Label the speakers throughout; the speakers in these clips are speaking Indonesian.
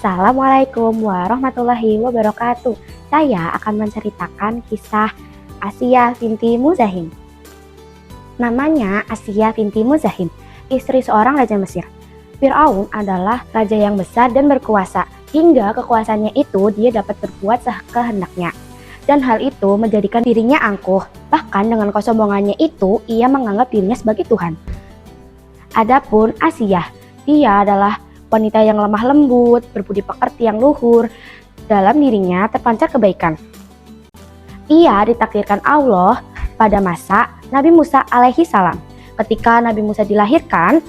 Speaker 1: Assalamualaikum warahmatullahi wabarakatuh. Saya akan menceritakan kisah Asiyah binti Muzahim. Namanya Asiyah binti Muzahim, istri seorang raja Mesir. Fir'aun adalah raja yang besar dan berkuasa, hingga kekuasaannya itu dia dapat berbuat sekehendaknya. Dan hal itu menjadikan dirinya angkuh. Bahkan dengan kesombongannya itu, ia menganggap dirinya sebagai Tuhan. Adapun Asiyah, dia adalah wanita yang lemah lembut, berbudi pekerti yang luhur, dalam dirinya terpancar kebaikan. Ia ditakdirkan Allah pada masa Nabi Musa alaihi salam. Ketika Nabi Musa dilahirkan,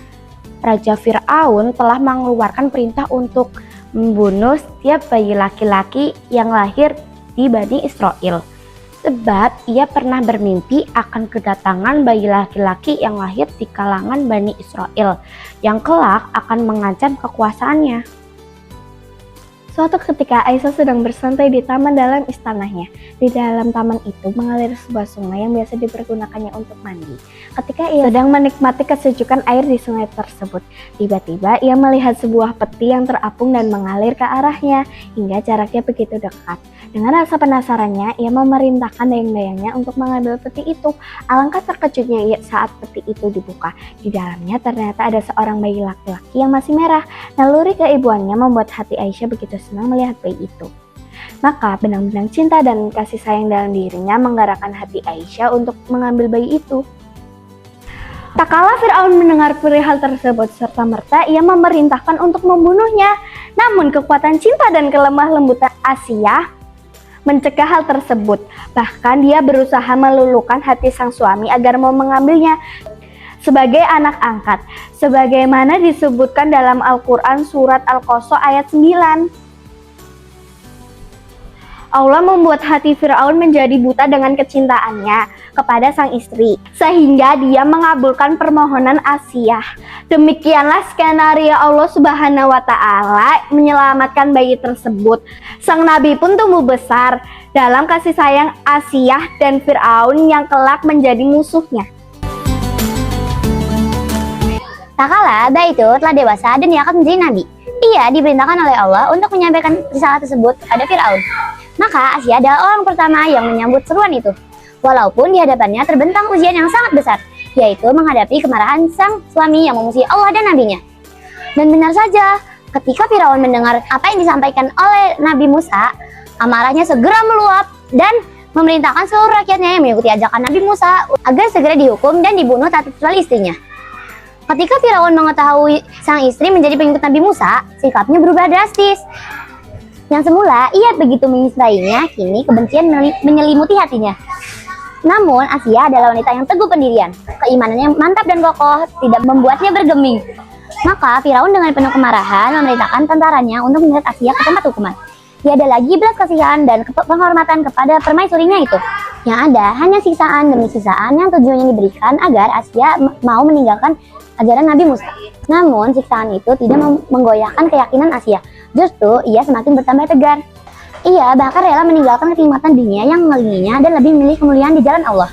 Speaker 1: Raja Fir'aun telah mengeluarkan perintah untuk membunuh setiap bayi laki-laki yang lahir di Bani Israel. Sebab ia pernah bermimpi akan kedatangan bayi laki-laki yang lahir di kalangan Bani Israel yang kelak akan mengancam kekuasaannya.
Speaker 2: Suatu ketika Aisyah sedang bersantai di taman dalam istananya. Di dalam taman itu mengalir sebuah sungai yang biasa dipergunakannya untuk mandi. Ketika ia sedang menikmati kesejukan air di sungai tersebut, tiba-tiba ia melihat sebuah peti yang terapung dan mengalir ke arahnya hingga jaraknya begitu dekat. Dengan rasa penasarannya, ia memerintahkan dayang-dayangnya untuk mengambil peti itu. Alangkah terkejutnya ia saat peti itu dibuka. Di dalamnya ternyata ada seorang bayi laki-laki yang masih merah. Naluri keibuannya membuat hati Aisyah begitu senang melihat bayi itu. Maka benang-benang cinta dan kasih sayang dalam dirinya menggerakkan hati Aisyah untuk mengambil bayi itu. Tak kala Fir'aun mendengar perihal tersebut serta-merta ia memerintahkan untuk membunuhnya. Namun kekuatan cinta dan kelemah lembutan Asiyah mencegah hal tersebut. Bahkan dia berusaha meluluhkan hati sang suami agar mau mengambilnya sebagai anak angkat, sebagaimana disebutkan dalam Al-Quran surat Al-Qasas ayat 9. Allah membuat hati Fir'aun menjadi buta dengan kecintaannya kepada sang istri, sehingga dia mengabulkan permohonan Asiyah. Demikianlah skenario Allah Subhanahu wa Ta'ala menyelamatkan bayi tersebut. Sang Nabi pun tumbuh besar dalam kasih sayang Asiyah dan Fir'aun yang kelak menjadi musuhnya.
Speaker 3: Tak kala Aba itu telah dewasa dan diangkat menjadi nabi. Ia diperintahkan oleh Allah untuk menyampaikan risalah tersebut kepada Fir'aun. Maka Asiyah adalah orang pertama yang menyambut seruan itu. Walaupun di hadapannya terbentang ujian yang sangat besar, yaitu menghadapi kemarahan sang suami yang memusuhi Allah dan nabinya. Dan benar saja, ketika Fir'aun mendengar apa yang disampaikan oleh Nabi Musa, amarahnya segera meluap dan memerintahkan seluruh rakyatnya yang mengikuti ajakan Nabi Musa agar segera dihukum dan dibunuh tak terkecuali istrinya. Ketika Fir'aun mengetahui sang istri menjadi pengikut Nabi Musa, sikapnya berubah drastis. Yang semula ia begitu menyukainya, kini kebencian menyelimuti hatinya. Namun Asiyah adalah wanita yang teguh pendirian. Keimanannya mantap dan kokoh, tidak membuatnya bergeming. Maka Fir'aun dengan penuh kemarahan memerintahkan tentaranya untuk menyeret Asiyah ke tempat hukuman. Tiada lagi belas kasihan dan penghormatan kepada permaisurinya itu. Yang ada hanya siksaan demi siksaan yang tujuannya diberikan agar Asiyah mau meninggalkan ajaran Nabi Musa. Namun siksaan itu tidak menggoyahkan keyakinan Asiyah. Justru ia semakin bertambah tegar. Ia bahkan rela meninggalkan kenikmatan dunia yang mengelilinginya dan lebih memilih kemuliaan di jalan Allah.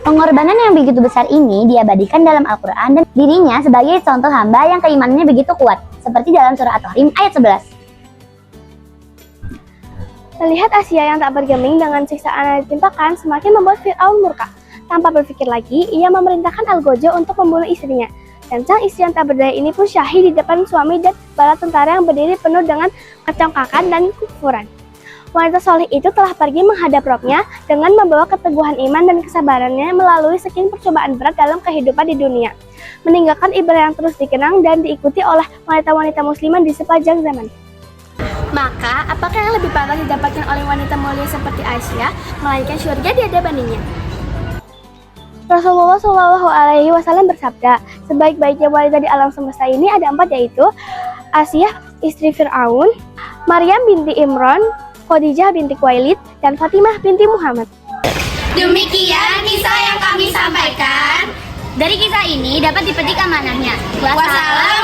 Speaker 3: Pengorbanan yang begitu besar ini diabadikan dalam Al-Quran dan dirinya sebagai contoh hamba yang keimanannya begitu kuat, seperti dalam surah At-Tahrim ayat 11.
Speaker 2: Melihat Asiyah yang tak bergeming dengan siksaan yang ditimpakan semakin membuat Fir'aun murka. Tanpa berpikir lagi, ia memerintahkan Al-Gojo untuk membunuh istrinya. Dan sang istri yang tak berdaya ini pun syahid di depan suami dan bala tentara yang berdiri penuh dengan kecongkakan dan kekufuran. Wanita soleh itu telah pergi menghadap Robnya dengan membawa keteguhan iman dan kesabarannya melalui sekian percobaan berat dalam kehidupan di dunia, meninggalkan ibadah yang terus dikenang dan diikuti oleh wanita-wanita muslimah di sepanjang zaman. Maka, apakah yang lebih pantas didapatkan oleh wanita mulia seperti Aisyah, melainkan syurga di hadapannya? Rasulullah SAW bersabda, sebaik-baiknya wanita di alam semesta ini ada 4, yaitu Asiyah istri Fir'aun, Maryam binti Imran, Khadijah binti Khuwailid, dan Fatimah binti Muhammad.
Speaker 4: Demikian kisah yang kami sampaikan.
Speaker 3: Dari kisah ini dapat dipetik amanahnya.
Speaker 4: Wassalam.